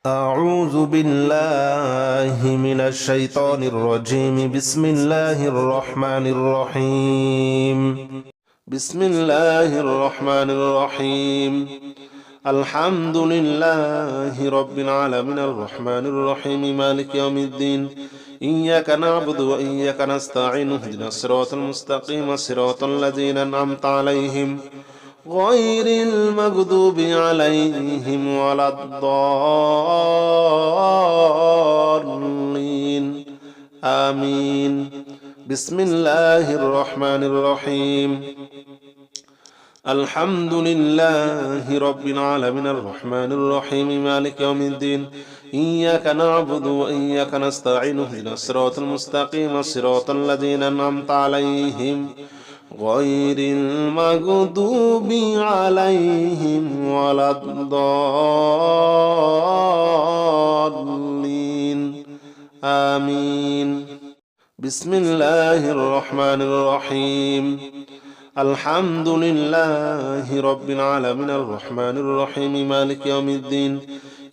أعوذ بالله من الشيطان الرجيم. بسم الله الرحمن الرحيم. بسم الله الرحمن الرحيم. الحمد لله رب العالمين الرحمن الرحيم مالك يوم الدين. إياك نعبد وإياك نستعين اهدنا الصراط المستقيم صراط الذين أنعمت عليهم غير المغضوب عليهم ولا الضالين آمين. بسم الله الرحمن الرحيم. الحمد لله رب العالمين الرحمن الرحيم مالك يوم الدين. إياك نعبد وإياك نستعين اهدنا الصراط المستقيم صراط الذين أنعمت عليهم غير المغضوب عليهم ولا الضالين آمين. بسم الله الرحمن الرحيم. الحمد لله رب العالمين الرحمن الرحيم مالك يوم الدين.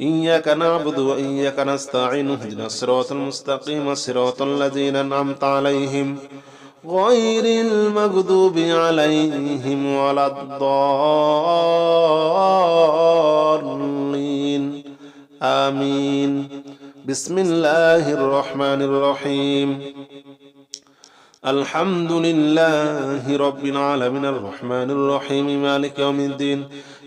إياك نعبد وإياك نستعين اهدنا الصراط المستقيم صراط الذين أنعمت عليهم غير المغضوب عليهم ولا الضالين آمين. بسم الله الرحمن الرحيم. الحمد لله رب العالمين الرحمن الرحيم مالك يوم الدين.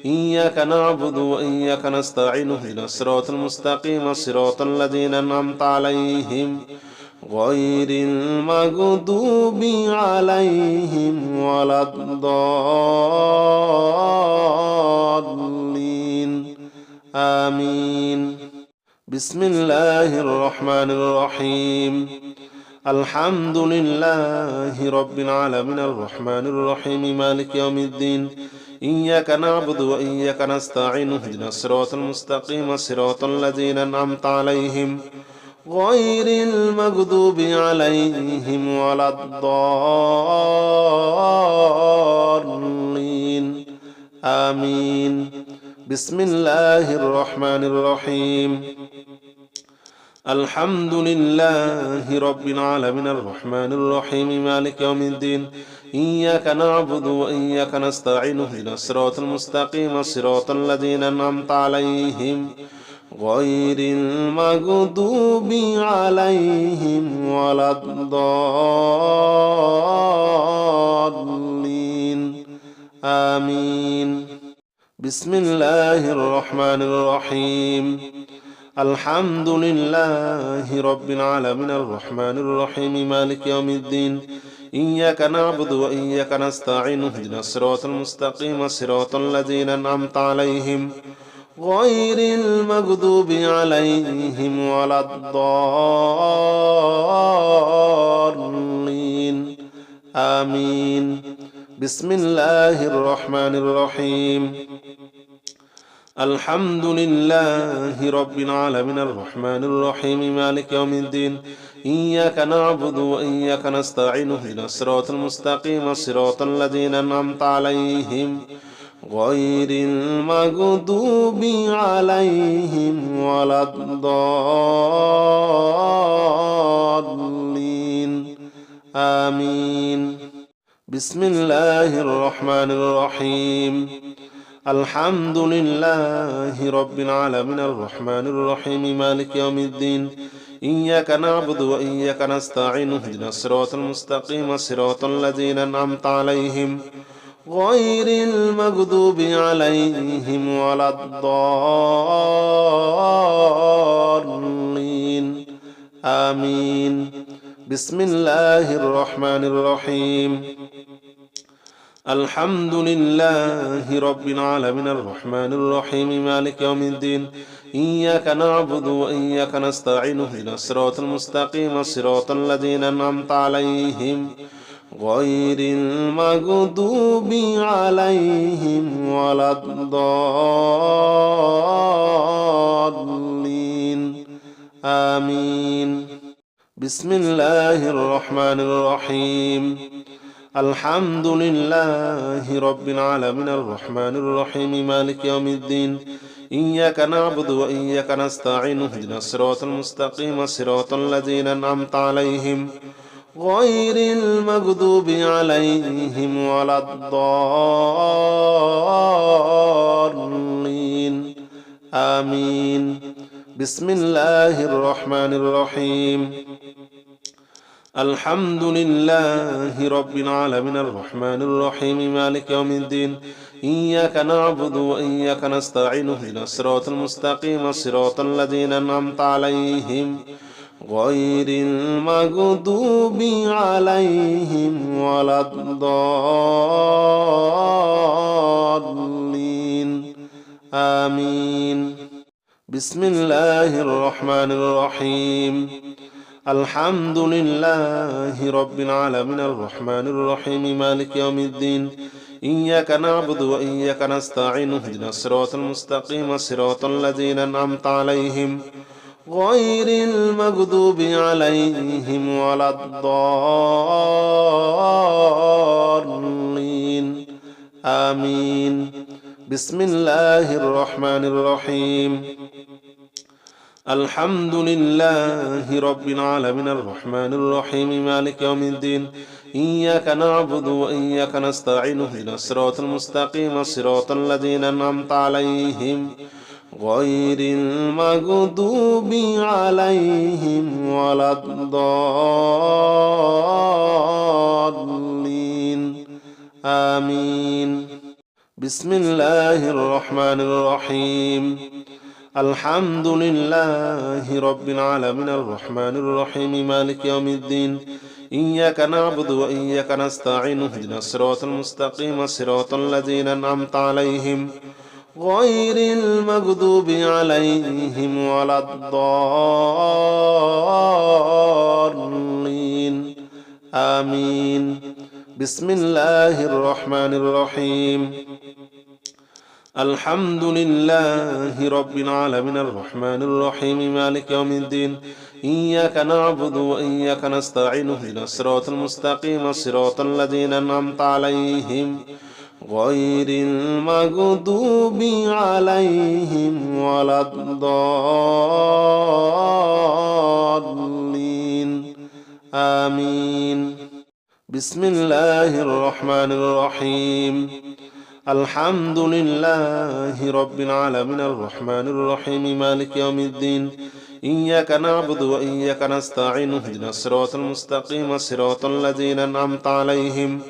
إياك نعبد وإياك نستعين اهدنا الصراط المستقيم صراط الذين أنعمت عليهم غير المغضوب عليهم ولا الضالين آمين. بسم الله الرحمن الرحيم. الحمد لله رب العالمين الرحمن الرحيم مالك يوم الدين. إياك نعبد وإياك نستعين اهدنا الصراط المستقيم صراط الذين أنعمت عليهم غير المغضوب عليهم ولا الضالين آمين. بسم الله الرحمن الرحيم. الحمد لله رب العالمين الرحمن الرحيم مالك يوم الدين. إياك نعبد وإياك نستعين اهدنا الصراط المستقيم صراط الذين أنعمت عليهم غير المغضوب عليهم ولا الضالين آمين. بسم الله الرحمن الرحيم. الحمد لله رب العالمين الرحمن الرحيم مالك يوم الدين. إياك نعبد وإياك نستعين اهدنا الصراط المستقيم صراط الذين أنعمت عليهم غير المغضوب عليهم ولا الضالين آمين. بسم الله الرحمن الرحيم. الحمد لله رب العالمين الرحمن الرحيم مالك يوم الدين. إياك نعبد وإياك نستعين اهدنا الصراط المستقيم صراط الذين أنعمت عليهم غير المغضوب عليهم ولا الضالين آمين. بسم الله الرحمن الرحيم. الحمد لله رب العالمين الرحمن الرحيم مالك يوم الدين. إياك نعبد وإياك نستعين اهدنا الصراط المستقيم صراط الذين أنعمت عليهم غير المغضوب عليهم ولا الضالين آمين. بسم الله الرحمن الرحيم. الحمد لله رب العالمين الرحمن الرحيم مالك يوم الدين. إياك نعبد وإياك نستعين اهدنا الصراط المستقيم صراط الذين أنعمت عليهم غير المغضوب عليهم ولا الضالين آمين. بسم الله الرحمن الرحيم. الحمد لله رب العالمين الرحمن الرحيم مالك يوم الدين. إياك نعبد وإياك نستعين اهدنا الصراط المستقيم صراط الذين أنعمت عليهم غير المغضوب عليهم ولا الضالين آمين بسم الله الرحمن الرحيم الحمد لله رب العالمين الرحمن الرحيم مالك يوم الدين إياك نعبد وإياك نستعين اهدنا الصراط المستقيم صراط الذين أنعمت عليهم غير المغضوب عليهم ولا الضالين آمين بسم الله الرحمن الرحيم الحمد لله رب العالمين الرحمن الرحيم مالك يوم الدين إياك نعبد وإياك نستعين اهدنا الصراط المستقيم صراط الذين أنعمت عليهم غير المغضوب عليهم ولا الضالين آمين بسم الله الرحمن الرحيم الحمد لله رب العالمين الرحمن الرحيم مالك يوم الدين إياك نعبد وإياك نستعين اهدنا الصراط المستقيم صراط الذين أنعمت عليهم غير المغضوب عليهم ولا الضالين آمين بسم الله الرحمن الرحيم الحمد لله رب العالمين الرحمن الرحيم مالك يوم الدين إياك نعبد وإياك نستعين اهدنا الصراط المستقيم صراط الذين أنعمت عليهم غير المغضوب عليهم ولا الضالين آمين بسم الله الرحمن الرحيم الحمد لله رب العالمين الرحمن الرحيم مالك يوم الدين إياك نعبد وإياك نستعين اهدنا الصراط المستقيم صراط الذين أنعمت عليهم غير المغضوب عليهم ولا الضالين آمين بسم الله الرحمن الرحيم الحمد لله رب العالمين الرحمن الرحيم مالك يوم الدين إياك نعبد وإياك نستعين اهدنا الصراط المستقيم صراط الذين أنعمت عليهم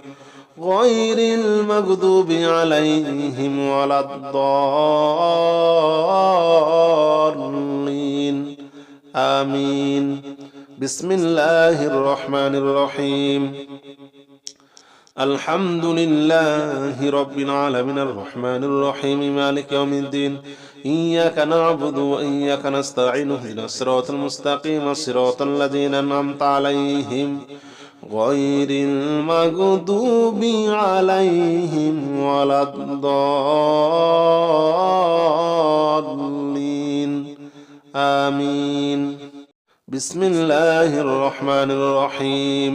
غير المغضوب عليهم ولا الضالين آمين بسم الله الرحمن الرحيم الحمد لله رب العالمين الرحمن الرحيم مالك يوم الدين إياك نعبد وإياك نستعين اهدنا الصراط المستقيم صراط الذين أنعمت عليهم غير المغضوب عليهم ولا الضالين آمين بسم الله الرحمن الرحيم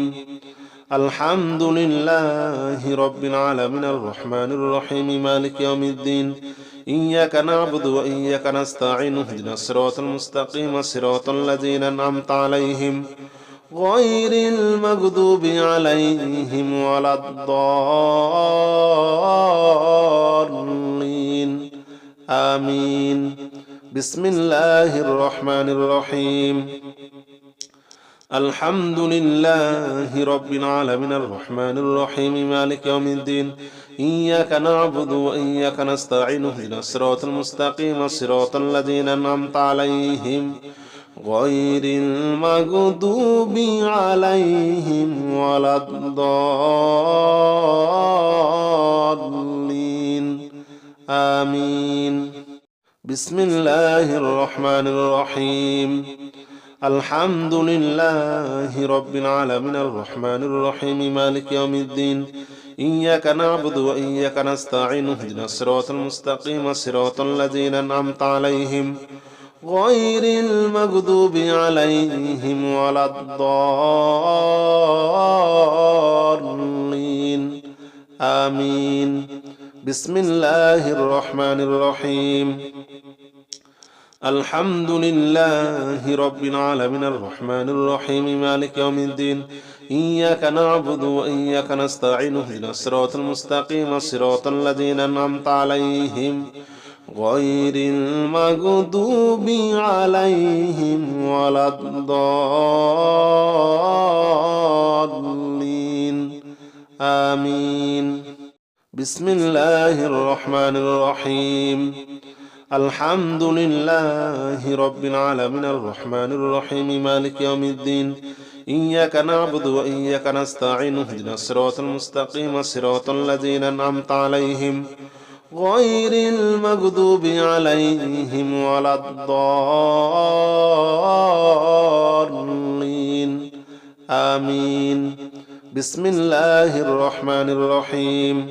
الحمد لله رب العالمين الرحمن الرحيم مالك يوم الدين إياك نعبد وإياك نستعين اهدنا الصراط المستقيم صراط الذين أنعمت عليهم غير المغضوب عليهم ولا الضالين آمين بسم الله الرحمن الرحيم الحمد لله رب العالمين الرحمن الرحيم مالك يوم الدين إياك نعبد وإياك نستعين اهدنا الصراط المستقيم صراط الذين أنعمت عليهم غير المغضوب عليهم ولا الضالين آمين بسم الله الرحمن الرحيم الحمد لله رب العالمين الرحمن الرحيم مالك يوم الدين إياك نعبد وإياك نستعين اهدنا الصراط المستقيم صراط الذين أنعمت عليهم غير المغضوب عليهم ولا الضالين آمين بسم الله الرحمن الرحيم الحمد لله رب العالمين الرحمن الرحيم مالك يوم الدين إياك نعبد وإياك نستعين اهدنا الصراط المستقيم صراط الذين أنعمت عليهم غير المغضوب عليهم ولا الضالين آمين بسم الله الرحمن الرحيم الحمد لله رب العالمين الرحمن الرحيم مالك يوم الدين إياك نعبد وإياك نستعين اهدنا الصراط المستقيم صراط الذين أنعمت عليهم غير المغضوب عليهم ولا الضالين آمين بسم الله الرحمن الرحيم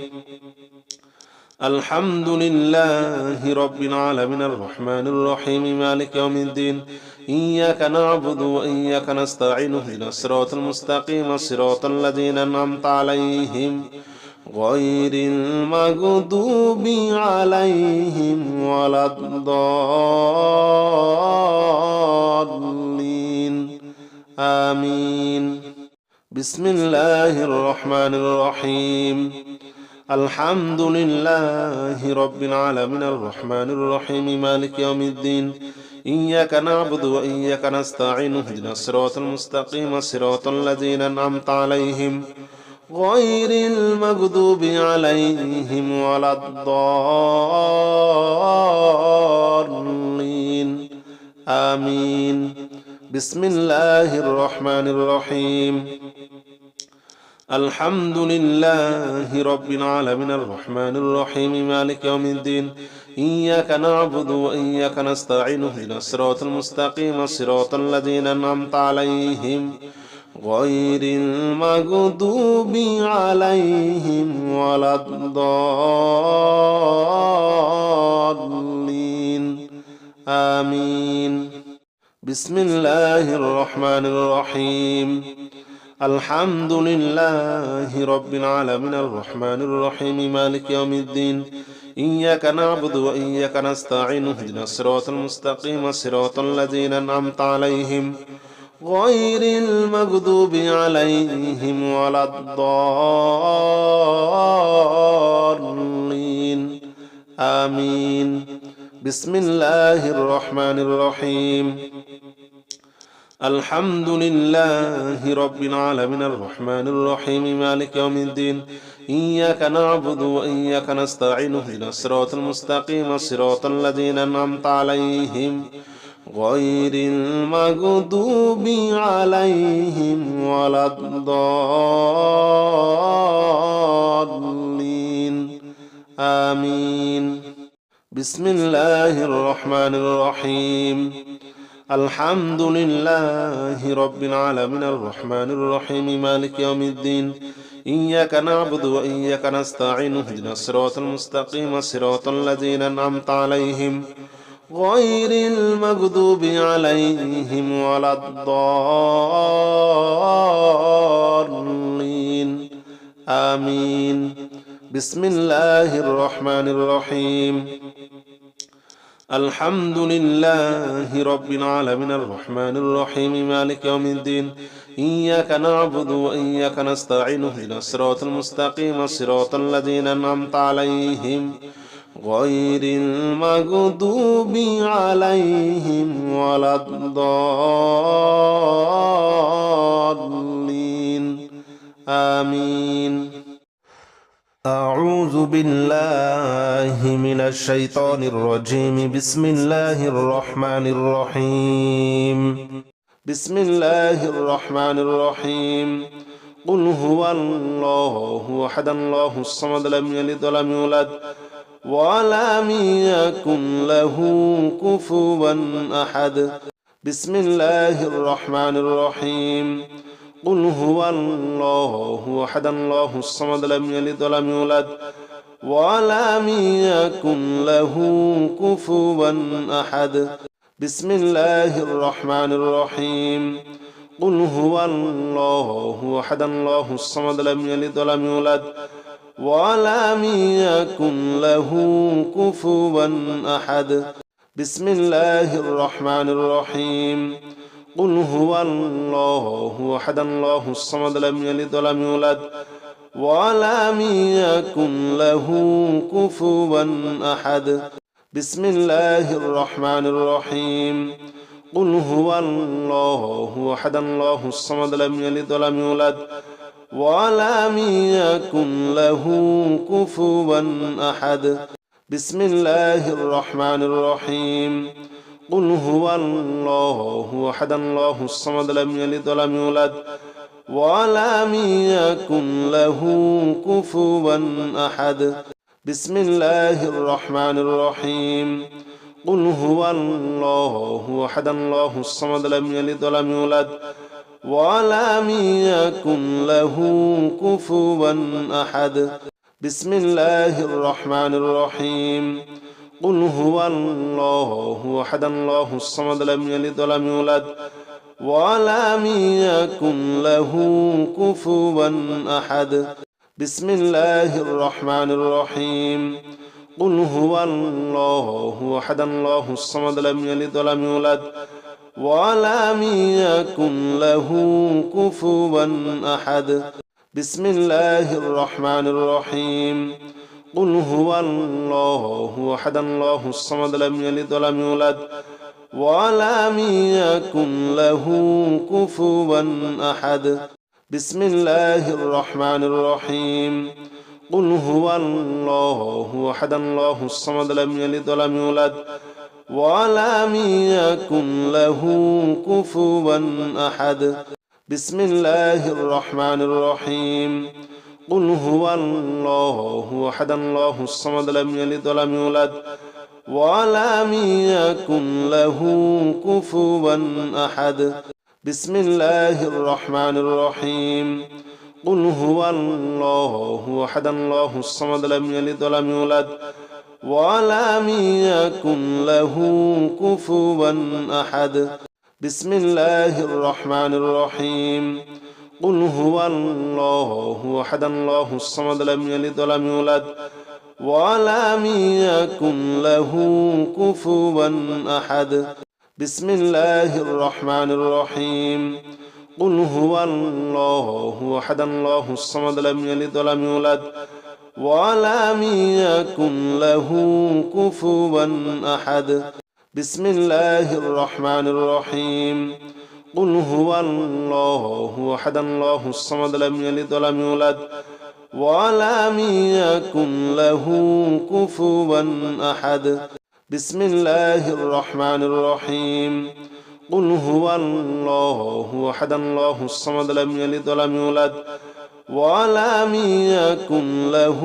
الحمد لله رب العالمين الرحمن الرحيم مالك يوم الدين إياك نعبد وإياك نستعين اهدنا الصراط المستقيم صراط الذين أنعمت عليهم غير المغضوب عليهم ولا الضالين آمين بسم الله الرحمن الرحيم الحمد لله رب العالمين الرحمن الرحيم مالك يوم الدين إياك نعبد وإياك نستعين اهدنا الصراط المستقيم صراط الذين أنعمت عليهم غير المغضوب عليهم ولا الضالين آمين بسم الله الرحمن الرحيم الحمد لله رب العالمين الرحمن الرحيم مالك يوم الدين إياك نعبد وإياك نستعين اهدنا الصراط المستقيم صراط الذين أنعمت عليهم غير المغضوب عليهم ولا الضالين آمين بسم الله الرحمن الرحيم الحمد لله رب العالمين الرحمن الرحيم مالك يوم الدين إياك نعبد وإياك نستعين اهدنا الصراط المستقيم صراط الذين أنعمت عليهم غير المغضوب عليهم ولا الضالين آمين بسم الله الرحمن الرحيم الحمد لله رب العالمين الرحمن الرحيم مالك يوم الدين إياك نعبد وإياك نستعين اهدنا الصراط المستقيم صراط الذين أنعمت عليهم غير المغضوب عليهم ولا الضالين آمين بسم الله الرحمن الرحيم الحمد لله رب العالمين الرحمن الرحيم مالك يوم الدين إياك نعبد وإياك نستعين اهدنا الصراط المستقيم صراط الذين أنعمت عليهم غير المغضوب عليهم ولا الضالين آمين بسم الله الرحمن الرحيم الحمد لله رب العالمين الرحمن الرحيم مالك يوم الدين إياك نعبد وإياك نستعين اهدنا الصراط المستقيم صراط الذين أنعمت عليهم غير المغضوب عليهم ولا الضالين آمين أعوذ بالله من الشيطان الرجيم بسم الله الرحمن الرحيم بسم الله الرحمن الرحيم قل هو الله أحد الله الصمد لم يلد ولم يولد ولم يكن له كفوا أحد بسم الله الرحمن الرحيم قل هو الله أحد الله الصمد لم يلد ولم يولد ولم يكن له كفوا أحد بسم الله الرحمن الرحيم قل هو الله أحد الله الصمد لم يلد ولم يولد ولم يكن له كفوا أحد بسم الله الرحمن الرحيم قل هو الله أحد الله الصمد لم يلد ولم يولد ولم يكن له كفوا أحد بسم الله الرحمن الرحيم قل هو الله أحد الله الصمد لم يلد ولم يولد ولم يكن له كفوا أحد بسم الله الرحمن الرحيم قل هو الله أحد الله الصمد لم يلد ولم يولد ولم يكن له كفوا أحد بسم الله الرحمن الرحيم قل هو الله أحد الله الصمد لم يلد ولم يولد ولم يكن له كفوا أحد بسم الله الرحمن الرحيم قل هو الله أحد الله الصمد لم يلد ولم يولد ولم يكن له كفوا أحد بسم الله الرحمن الرحيم قل هو الله أحد الله الصمد لم يلد ولم يولد ولم يكن له كفوا أحد بسم الله الرحمن الرحيم قل هو الله أحد الله الصمد لم يلد ولم يولد ولم يكن له كفوا أحد بسم الله الرحمن الرحيم قل هو الله أحد الله الصمد لم يلد ولم يولد ولم يكن له كفوا أحد بسم الله الرحمن الرحيم قل هو الله أحد الله الصمد لم يلد ولم يولد ولم يكن له كفوا أحد بسم الله الرحمن الرحيم قل هو الله أحد الله الصمد لم يلد ولم يولد ولم يكن له كفوا أحد بسم الله الرحمن الرحيم قل هو الله أحد الله الصمد لم يلد ولم يولد ولم يكن له كفوا أحد بسم الله الرحمن الرحيم قل هو الله أحد الله الصمد لم يلد ولم يولد ولم يكن له كفوا أحد بسم الله الرحمن الرحيم قل هو الله أحد الله الصمد لم يلد ولم يولد ولم يكن له كفوا أحد بسم الله الرحمن الرحيم قل هو الله أحد الله الصمد لم يلد ولم يولد ولم يكن له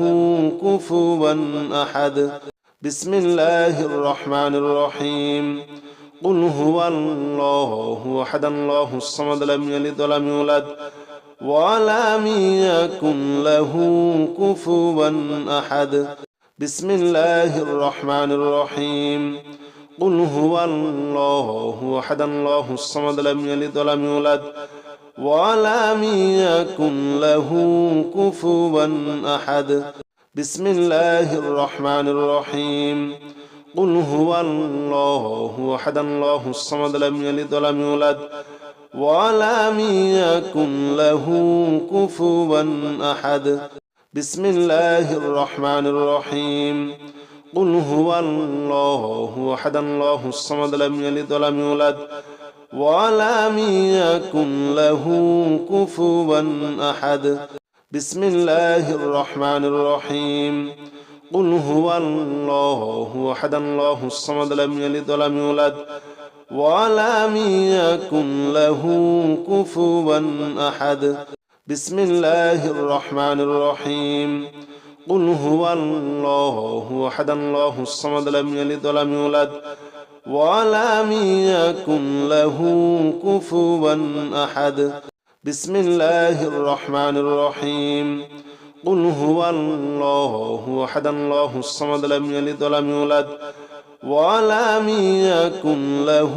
كفوا أحد بسم الله الرحمن الرحيم قل هو الله أحد الله الصمد لم يلد ولم يولد ولم يكن له كفوا أحد بسم الله الرحمن الرحيم قل هو الله أحد الله الصمد لم يلد ولم يولد ولم يكن له كفوا أحد بسم الله الرحمن الرحيم قل هو الله أحد الله الصمد لم يلد ولم يولد ولم يكن له كفوا أحد بسم الله الرحمن الرحيم قل هو الله أحد الله الصمد لم يلد ولم يولد ولم يكن له كفوا أحد بسم الله الرحمن الرحيم قل هو الله أحد الله الصمد لم يلد ولم يولد ولم يكن له كفوا أحد بسم الله الرحمن الرحيم قل هو الله أحد الله الصمد لم يلد ولم يولد ولم يكن له كفوا أحد بسم الله الرحمن الرحيم قل هو الله أحد الله الصمد لم يلد ولم يولد ولم يكن له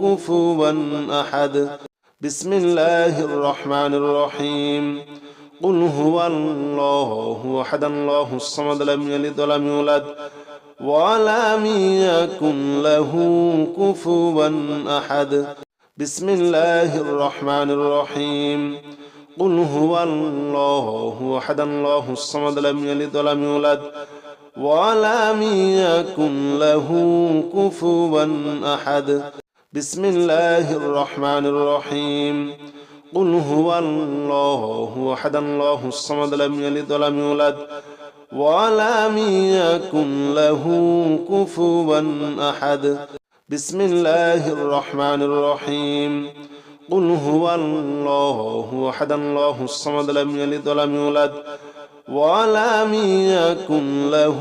كفوا أحد بسم الله الرحمن الرحيم قل هو الله أحد الله الصمد لم يلد ولم يولد ولم يكن له كفوا أحد بسم الله الرحمن الرحيم قل هو الله أحد الله الصمد لم يلد ولم يولد ولم يكن له كفوا أحد بسم الله الرحمن الرحيم قل هو الله أحد الله الصمد لم يلد ولم يولد ولم يكن له كفوا أحد بسم الله الرحمن الرحيم قل هو الله أحد الله الصمد لم يلد ولم يولد ولم يكن له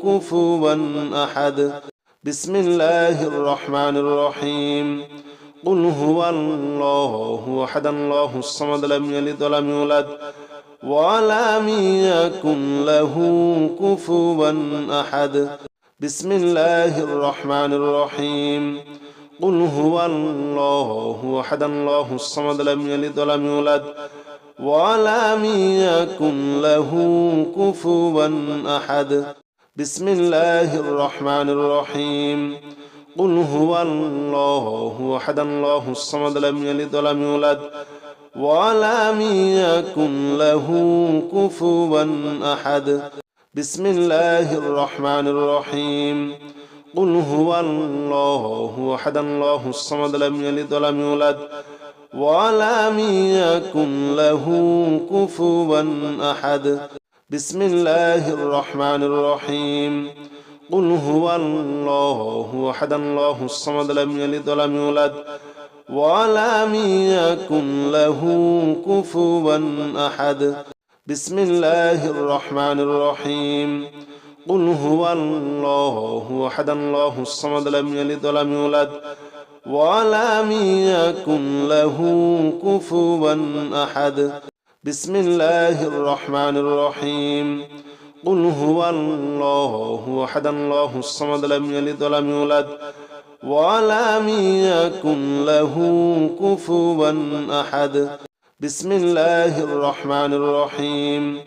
كفوا أحد بسم الله الرحمن الرحيم قل هو الله أحد الله الصمد لم يلد ولم يولد ولم يكن له كفوا أحد بسم الله الرحمن الرحيم قل هو الله أحد الله الصمد لم يلد ولم يولد ولم يكن له كفوا أحد بسم الله الرحمن الرحيم قل هو الله أحد الله الصمد لم يلد ولم يولد ولم يكن له كفوا أحد بسم الله الرحمن الرحيم قل هو الله أحد الله الصمد لم يلد ولم يولد ولم يكن له كفوا أحد بسم الله الرحمن الرحيم قل هو الله أحد الله الصمد لم يلد ولم يولد ولم يكن له كفوا أحد بسم الله الرحمن الرحيم قل هو الله أحد الله الصمد لم يلد ولم يولد ولم يكن له كفوا أحد بسم الله الرحمن الرحيم قل هو الله أحد الله الصمد لم يلد ولم يولد ولم يكن له كفوا أحد بسم الله الرحمن الرحيم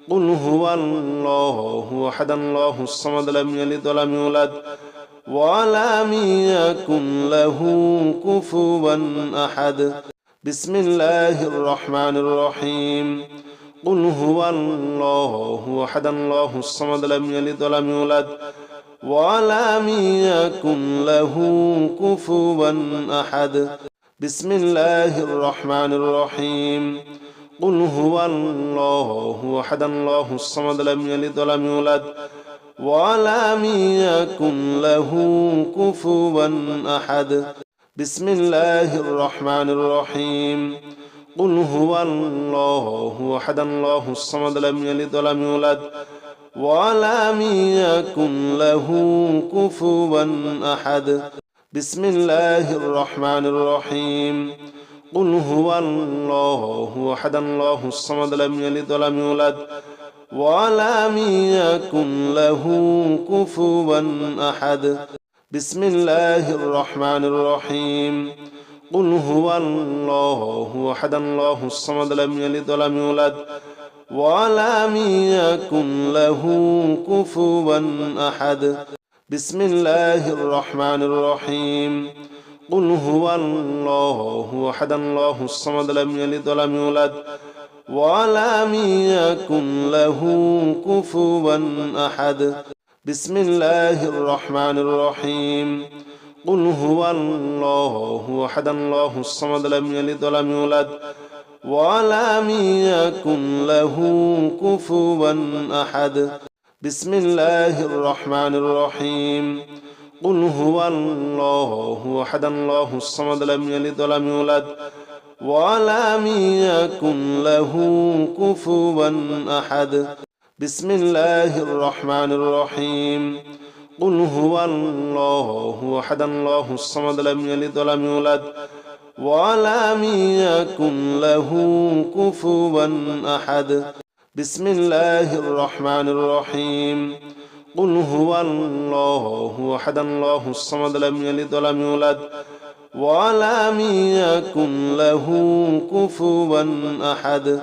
قل هو الله أحد الله الصمد لم يلد ولم يولد ولم يكن له كفوا أحد بسم الله الرحمن الرحيم قل هو الله أحد الله الصمد لم يلد ولم يولد ولم يكن له كفوا أحد بسم الله الرحمن الرحيم قل هو الله أحد الله الصمد لم يلد ولم يولد ولم يكن له كفوا أحد بسم الله الرحمن الرحيم قل هو الله أحد الله الصمد لم يلد ولم يولد ولم يكن له كفوا أحد بسم الله الرحمن الرحيم قل هو الله أحد الله الصمد لم يلد ولم يولد ولم يكن له كفوا أحد بسم الله الرحمن الرحيم قل هو الله أحد الله الصمد لم يلد ولم يولد ولم يكن له كفوا أحد بسم الله الرحمن الرحيم قل هو الله أحد الله الصمد لم يلد ولم يولد ولم يكن له كفوا أحد بسم الله الرحمن الرحيم قل هو الله أحد الله الصمد لم يلد ولم يولد ولم يكن له كفوا أحد بسم الله الرحمن الرحيم قل هو الله أحد الله الصمد لم يلد ولم يولد ولم يكن له كفوا أحد بسم الله الرحمن الرحيم قل هو الله أحد الله الصمد لم يلد ولم يولد ولم يكن له كفوا أحد بسم الله الرحمن الرحيم قل هو الله أحد الله الصمد لم يلد ولم يولد ولم يكن له كفوا أحد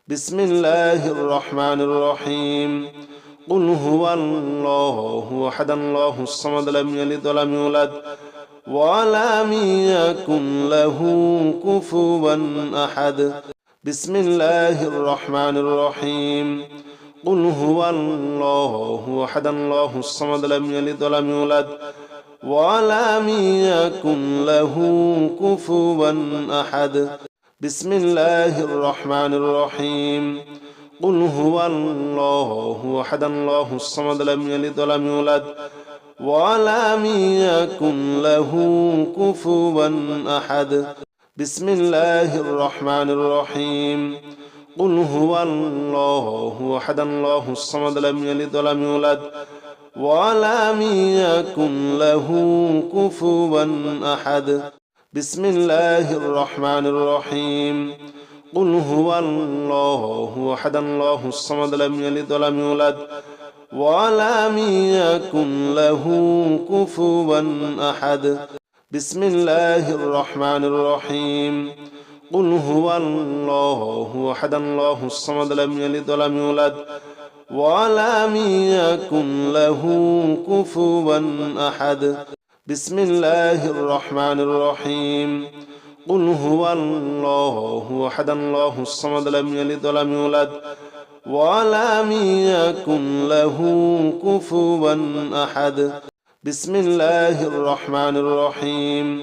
بسم الله الرحمن الرحيم قل هو الله أحد الله الصمد لم يلد ولم يولد ولم يكن له كفوا أحد بسم الله الرحمن الرحيم قل هو الله أحد الله الصمد لم يلد ولم يولد ولم يكن له كفوا أحد بسم الله الرحمن الرحيم قل هو الله أحد الله الصمد لم يلد ولم يولد ولم يكن له كفوا أحد بسم الله الرحمن الرحيم قل هو الله أحد الله الصمد لم يلد ولم يولد ولم يكن له كفوا أحد بسم الله الرحمن الرحيم قل هو الله أحد الله الصمد لم يلد ولم يولد ولم يكن له كفوا أحد بسم الله الرحمن الرحيم قل هو الله أحد الله الصمد لم يلد ولم يولد ولم يكن له كفوا أحد بسم الله الرحمن الرحيم قل هو الله أحد الله الصمد لم يلد ولم يولد ولم يكن له كفوا أحد بسم الله الرحمن الرحيم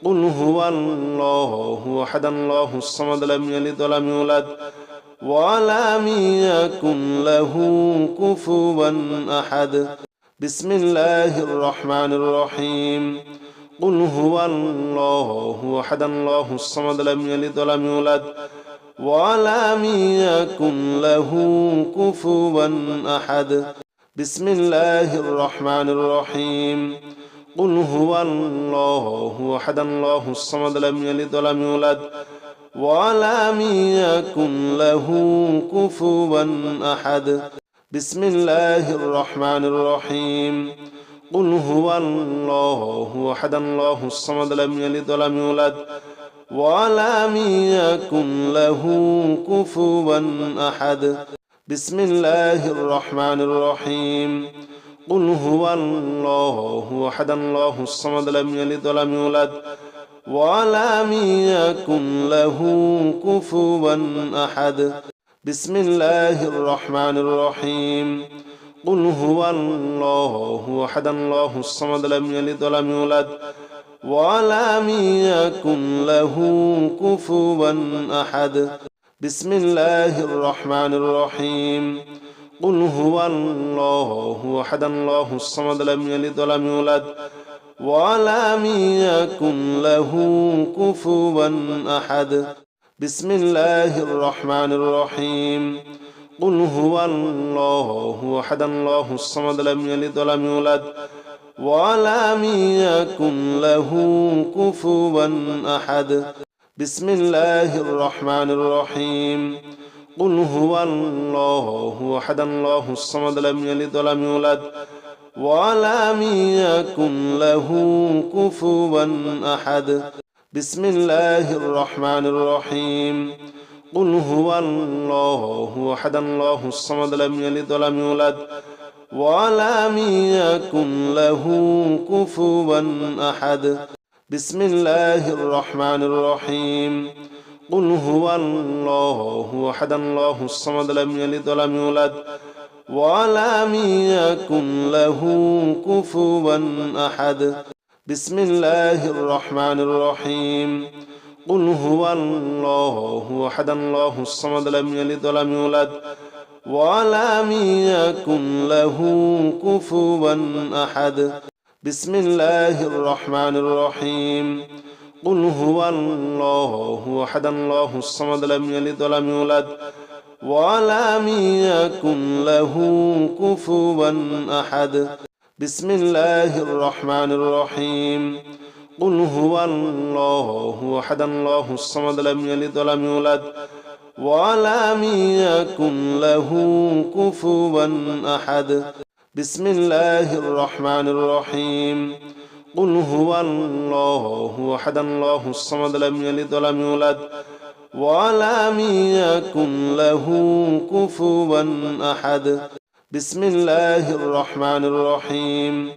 قل هو الله أحد الله الصمد لم يلد ولم يولد ولم يكن له كفوا أحد بسم الله الرحمن الرحيم قل هو الله أحد الله الصمد لم يلد ولم يولد ولم يكن له كفوا أحد بسم الله الرحمن الرحيم قل هو الله أحد الله الصمد لم يلد ولم يولد ولم يكن له كفوا أحد بسم الله الرحمن الرحيم قل هو الله أحد الله الصمد لم يلد ولم يولد ولم يكن له كفوا أحد بسم الله الرحمن الرحيم قل هو الله أحد الله الصمد لم يلد ولم يولد ولم يكن له كفوا أحد بسم الله الرحمن الرحيم قل هو الله أحد الله الصمد لم يلد ولم يولد ولم يكن له كفوا أحد بسم الله الرحمن الرحيم قل هو الله أحد الله الصمد لم يلد ولم يولد ولم يكن له كفوا أحد بسم الله الرحمن الرحيم قل هو الله أحد الله الصمد لم يلد ولم يولد ولم يكن له كفوا أحد بسم الله الرحمن الرحيم قل هو الله أحد الله الصمد لم يلد ولم يولد ولم يكن له كفوا أحد بسم الله الرحمن الرحيم قل هو الله أحد الله الصمد لم يلد ولم يولد ولم يكن له كفوا أحد بسم الله الرحمن الرحيم قل هو الله أحد الله الصمد لم يلد ولم يولد ولم يكن له كفوا أحد بسم الله الرحمن الرحيم قل هو الله أحد الله الصمد لم يلد ولم يولد ولم يكن له كفوا أحد بسم الله الرحمن الرحيم قل هو الله أحد الله الصمد لم يلد ولم يولد ولم يكن له كفوا أحد بسم الله الرحمن الرحيم قل هو الله أحد الله الصمد لم يلد ولم يولد ولم يكن له كفوا أحد بسم الله الرحمن الرحيم قل هو الله أحد الله الصمد لم يلد ولم يولد ولم يكن له كفوا أحد بسم الله الرحمن الرحيم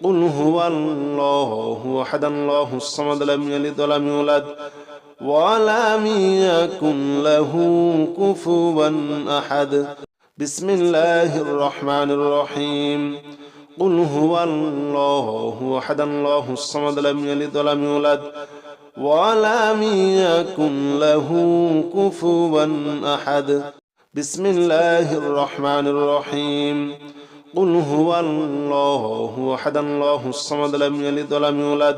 قل هو الله أحد الله الصمد لم يلد ولم يولد ولم يكن له كفوا أحد بسم الله الرحمن الرحيم قل هو الله أحد الله الصمد لم يلد ولم يولد ولم يكن له كفوا أحد بسم الله الرحمن الرحيم قل هو الله أحد الله الصمد لم يلد ولم يولد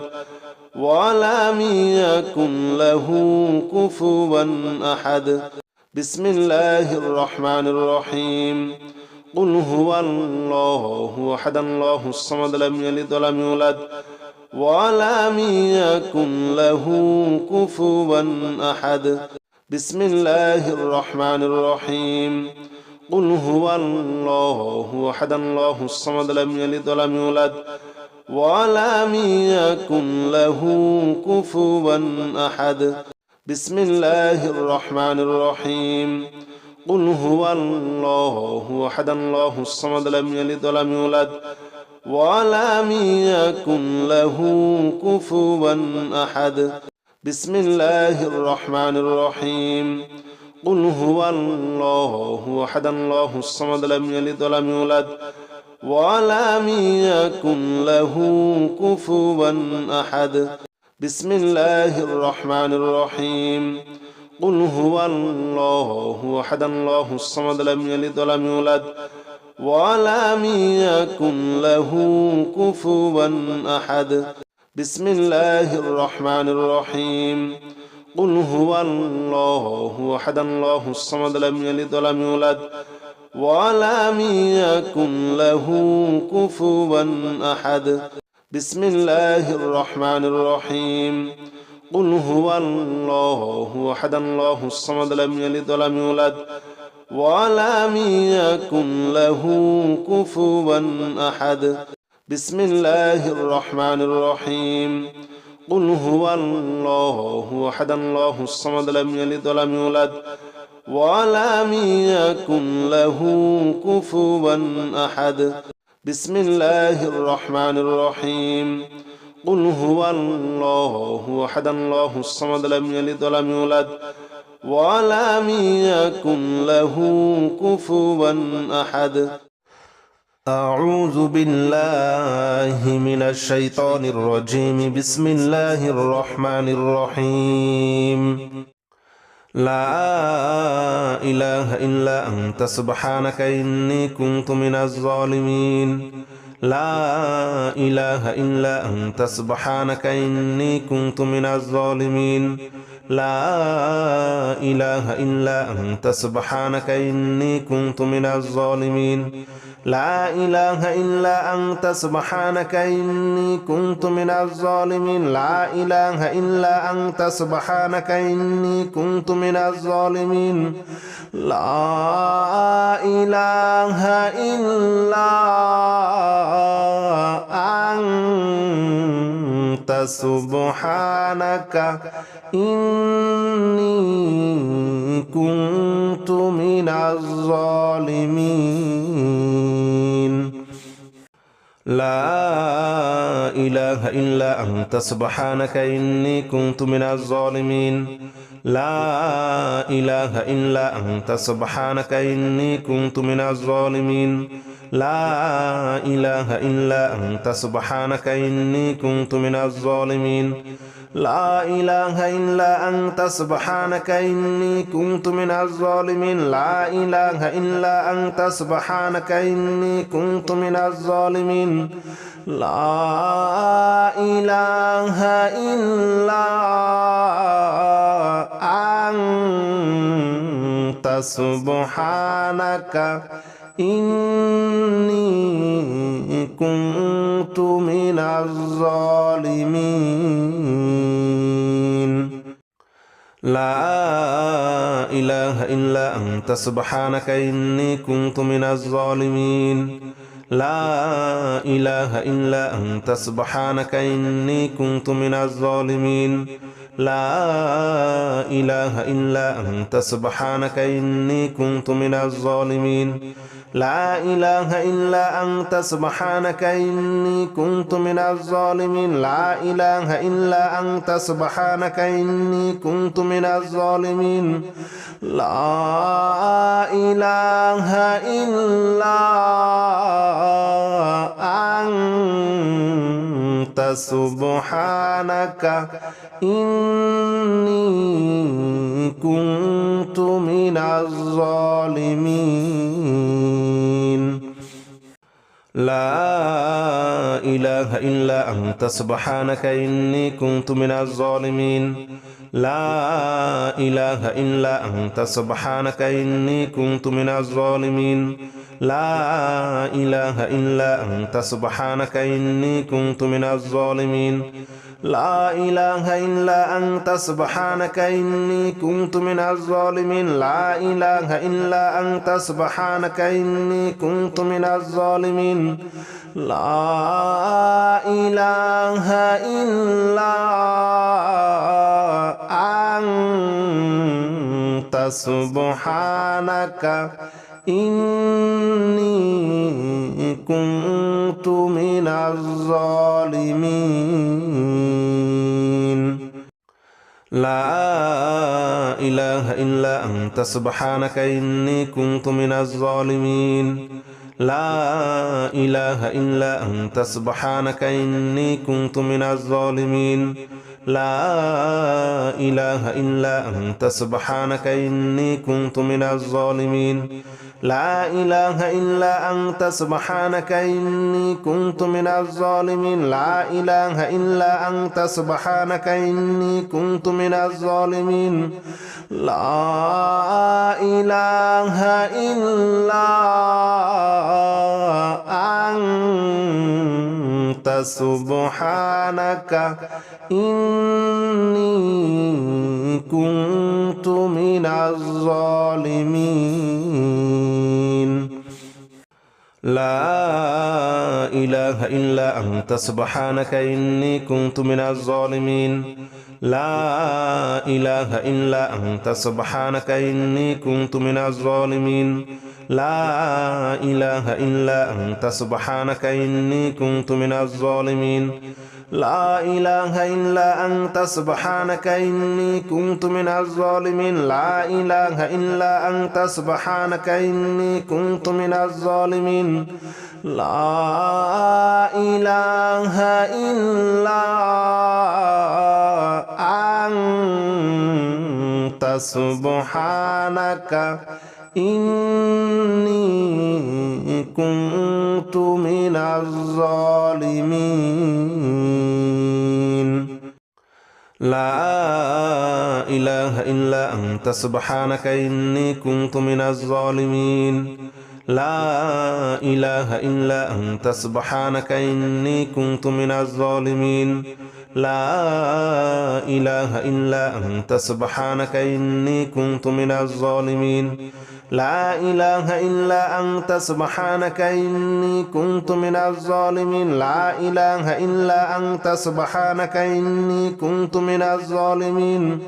ولم يكن له كفوا أحد بسم الله الرحمن الرحيم قل هو الله أحد الله الصمد لم يلد ولم يولد ولم يكن له كفوا أحد بسم الله الرحمن الرحيم قل هو الله أحد الله الصمد لم يلد ولم يولد ولم يكن له كفوا أحد بسم الله الرحمن الرحيم قل هو الله أحد الله الصمد لم يلد ولم يولد ولم يكن له كفوا أحد بسم الله الرحمن الرحيم قل هو الله أحد الله الصمد لم يلد ولم يولد ولم يكن له كفوا أحد بسم الله الرحمن الرحيم قل هو الله أحد الله الصمد لم يلد ولم يولد ولم يكن له كفوا أحد بسم الله الرحمن الرحيم قل هو الله أحد الله الصمد لم يلد ولم يولد ولم يكن له كفوا أحد بسم الله الرحمن الرحيم قل هو الله أحد الله الصمد لم يلد ولم يولد ولم يكن له كفوا أحد بسم الله الرحمن الرحيم قل هو الله أحد الله الصمد لم يلد ولم يولد ولم يكن له كفوا أحد بسم الله الرحمن الرحيم قل هو الله أحد الله الصمد لم يلد ولم يولد ولم يكن له كفوا أحد أعوذ بالله من الشيطان الرجيم بسم الله الرحمن الرحيم لا إله إلا أنت سبحانك إني كنت من الظالمين لا إله إلا أنت سبحانك إني كنت من الظالمين لا إله إلا أنت سبحانك إني كنت من الظالمين لا إله إلا أنت سبحانك إني كنت من الظالمين لا إله إلا أنت سبحانك إني كنت من الظالمين لا إله إلا أنت سبحانك إني كنت من الظالمين لا إله إلا أنت سبحانك إني كنت من الظالمين لا إله إلا أنت سبحانك إني كنت من الظالمين لا إله إلا أنت سبحانك إني كنت من الظالمين لا إله إلا أنت سبحانك إني كنت من الظالمين لا إله إلا أنت سبحانك إني كنت من الظالمين لا إله إلا أنت سبحانك إني كنت من الظالمين لا إله إلا أنت سبحانك إني كنت من الظالمين لا إله إلا أنت سبحانك إني كنت من الظالمين لا إله إلا أنت سبحانك إني كنت من الظالمين لا إله إلا أنت سبحانك إني كنت من الظالمين لا إله إلا أنت سبحانك إني كنت من الظالمين لا إله إلا أنت سبحانك إني كنت من الظالمين لا إله إلا أنت سبحانك إني كنت من الظالمين لا إله إلا أنت سبحانك إني كنت من الظالمين لا إله إلا أنت سبحانك إني كنت من الظالمين لا إله إلا أنت سبحانك إني كنت من الظالمين لا إله إلا أنت سبحانك إني كنت من الظالمين لا إله إلا أنت سبحانك إني كنت من الظالمين لا إله إلا أنت سبحانك إني كنت من الظالمين لا إله إلا أنت سبحانك إني كنت من الظالمين لا إله إلا أنت سبحانك إني كنت من الظالمين لا إله إلا أنت سبحانك إني كنت من الظالمين لا إله إلا أنت سبحانك إني كنت من الظالمين لا إله إلا أنت سبحانك إني كنت من الظالمين لا إله إلا أنت سبحانك إني كنت من الظالمين لا إله إلا أنت سبحانك إني كنت من الظالمين لا إله إلا أنت سبحانك إني كنت من الظالمين لا إله إلا أنت سبحانك إني كنت من الظالمين لا إله إلا أنت سبحانك إني كنت من الظالمين لا إله إلا أنت سبحانك إني كنت من الظالمين لا إله إلا أنت سبحانك إني كنت من الظالمين لا إله إلا أنت سبحانك إني كنت من الظالمين لا إله إلا أنت سبحانك إني كنت من الظالمين لا إله إلا أنت سبحانك إني كنت من الظالمين لا إله إلا أنت سبحانك إني كنت من الظالمين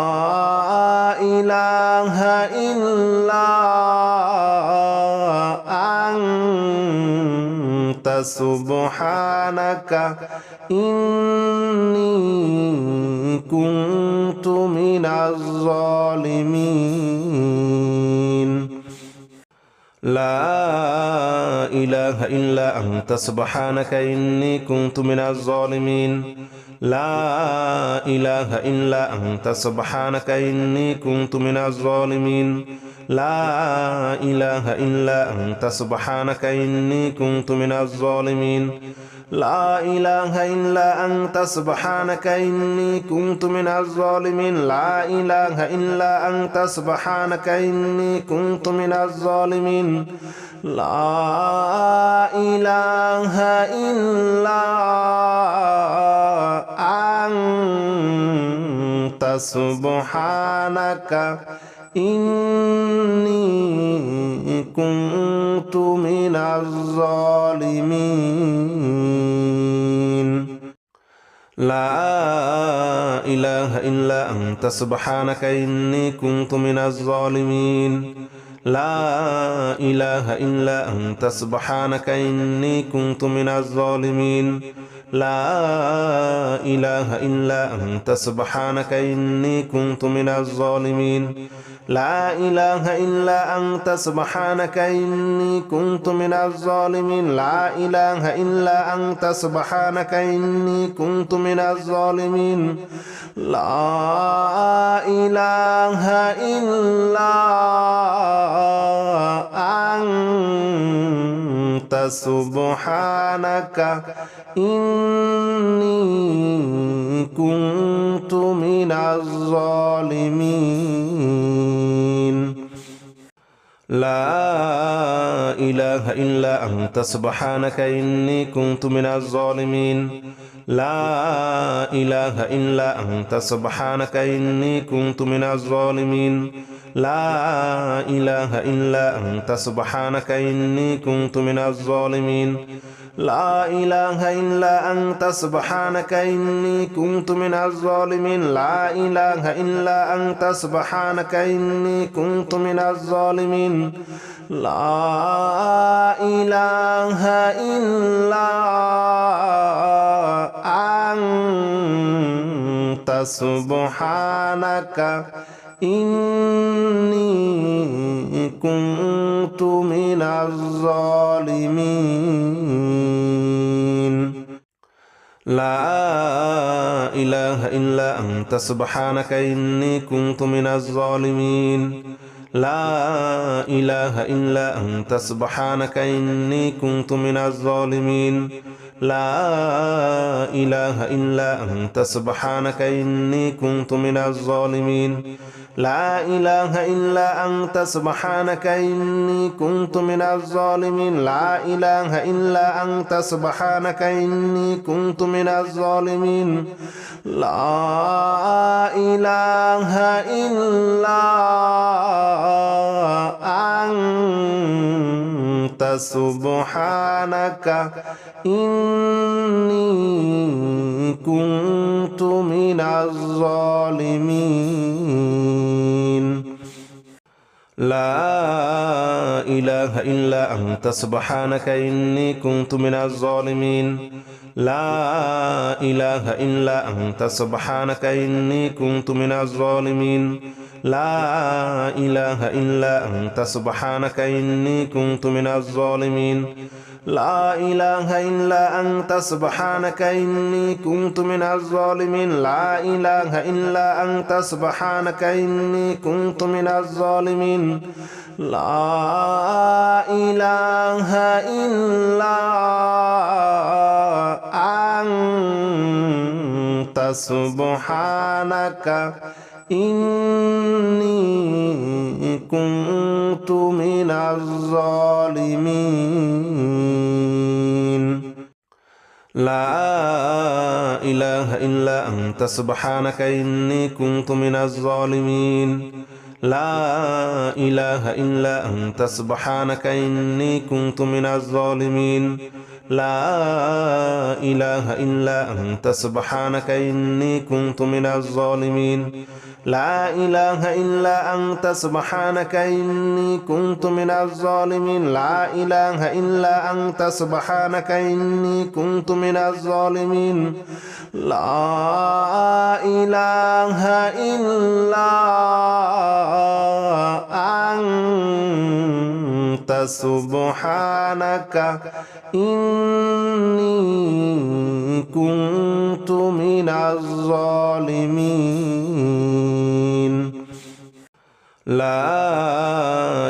لا إله إلا أنت سبحانك إني كنت من الظالمين لا إله إلا أنت سبحانك إني كنت من الظالمين لا إله إلا أنت سبحانك إني كنت من الظالمين لا إله إلا أنت سبحانك إني كنت من الظالمين لا إله إلا أنت سبحانك إني كنت من الظالمين لا إله إلا أنت سبحانك إني كنت من الظالمين لا إله إلا أنت سبحانك إني كنت من الظالمين لا إله إلا أنت سبحانك إني كنت من الظالمين لا إله إلا أنت سبحانك إني كنت من الظالمين لا إله إلا أنت سبحانك إني كنت من الظالمين لا إله إلا أنت سبحانك إني كنت من الظالمين لا إله إلا أنت سبحانك إني كنت من الظالمين لا إله إلا أنت سبحانك إني كنت من الظالمين لا إله إلا أنت سبحانك إني كنت من الظالمين لا إله إلا أنت سبحانك إني كنت من الظالمين لا إله إلا أنت سبحانك إني كنت من الظالمين لا إله إلا أنت سبحانك إني كنت من الظالمين لا إله إلا أنت سبحانك إني كنت من الظالمين لا إله إلا أنت سبحانك إني كنت من الظالمين لا إله إلا أنت سبحانك إني كنت من الظالمين لا إله إلا أنت سبحانك إني كنت من الظالمين لا إله إلا أنت سبحانك إني كنت من الظالمين لا إله إلا أنت سبحانك إني كنت من الظالمين لا إله إلا أنت سبحانك إني كنت من الظالمين لا إله إلا أنت سبحانك إني كنت من الظالمين لا إله إلا أنت سبحانك إني كنت من الظالمين لا إله إلا أنت سبحانك إني كنت من الظالمين لا إله إلا أنت سبحانك إني كنت من الظالمين لا إله إلا أنت سبحانك إني كنت من الظالمين لا إله إلا أنت سبحانك إني كنت من الظالمين لا إله إلا أنت سبحانك إني كنت من الظالمين لا إله إلا أنت سبحانك إني كنت من الظالمين لا إله إلا أنت سبحانك إني كنت من الظالمين لا إله إلا أنت سبحانك إني كنت من الظالمين لا إله إلا أنت سبحانك إني كنت من الظالمين لا إله إلا أنت سبحانك إني كنت من الظالمين لا إله إلا أنت سبحانك إني كنت من الظالمين لا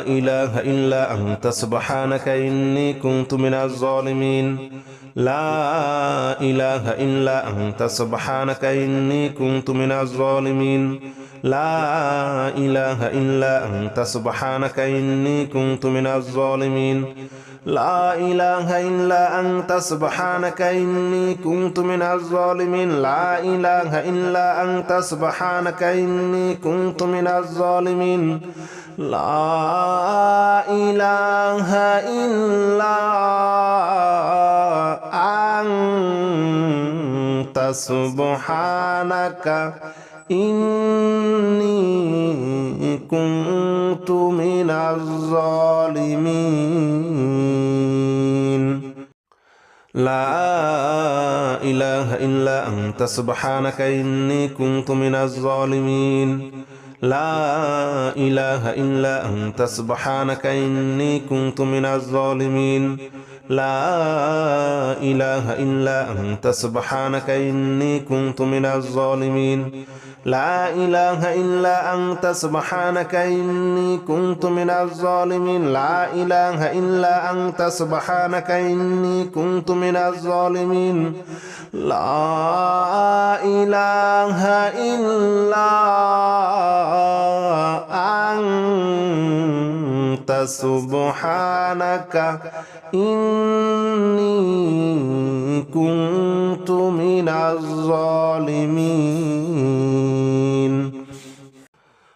إله إلا أنت سبحانك إني كنت من الظالمين لا إله إلا أنت سبحانك إني كنت من الظالمين لا إله إلا أنت سبحانك إني كنت من الظالمين لا إله إلا أنت سبحانك إني كنت من الظالمين لا إله إلا أنت سبحانك إني كنت من الظالمين لا إله إلا أنت سبحانك إني كنت من الظالمين لا إله إلا أنت سبحانك إني كنت من الظالمين لا إله إلا أنت سبحانك إني كنت من الظالمين لا إله إلا أنت سبحانك إني كنت من الظالمين لا إله إلا أنت سبحانك إني كنت من الظالمين لا إله إلا أنت سبحانك إني كنت من الظالمين لا إله إلا أنت سبحانك إني كنت من الظالمين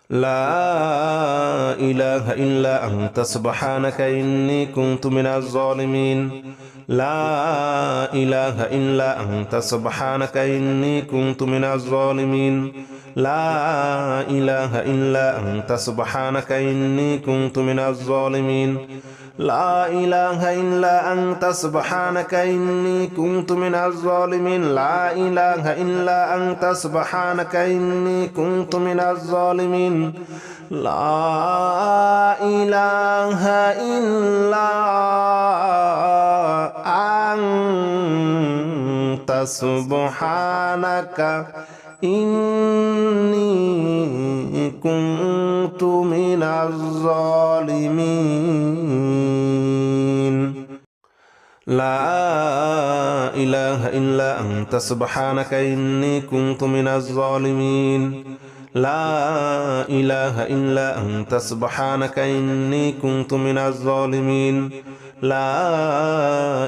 لا إله إلا أنت سبحانك إني كنت من الظالمين لا إله إلا أنت سبحانك إني كنت من الظالمين لا إله إلا أنت سبحانك إني كنت من الظالمين لا إله إلا أنت سبحانك إني كنت من الظالمين لا إله إلا أنت سبحانك إني كنت من الظالمين لا إله إلا أنت سبحانك إني كنت من الظالمين لا إله إلا أنت سبحانك إني كنت من الظالمين لا إله إلا أنت سبحانك إني كنت من الظالمين لا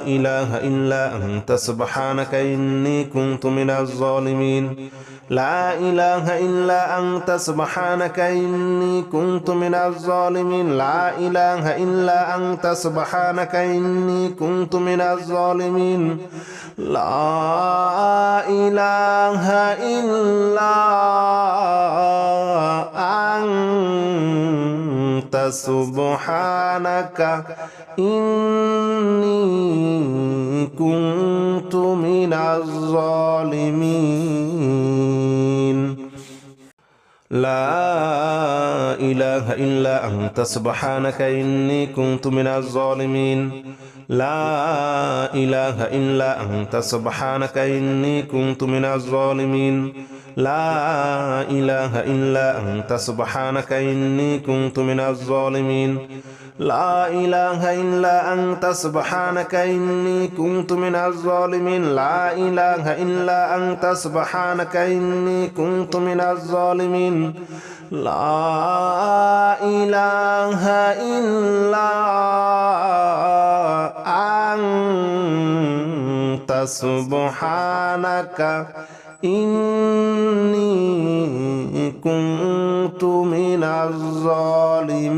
إله إلا أنت سبحانك إني كنت من الظالمين لا إله إلا أنت سبحانك إني كنت من الظالمين لا إله إلا أنت سبحانك إني كنت من الظالمين لا إله إلا أنت سبحانك إني كنت من الظالمين لا إله إلا أنت سبحانك إني كنت من الظالمين لا إله إلا أنت سبحانك إني كنت من الظالمين لا إله إلا أنت سبحانك إني كنت من الظالمين لا إله إلا أنت سبحانك إني كنت من الظالمين لا إله إلا أنت سبحانك إني كنت من الظالمين لا إله إلا أنت سبحانك إني كنت من الظالمين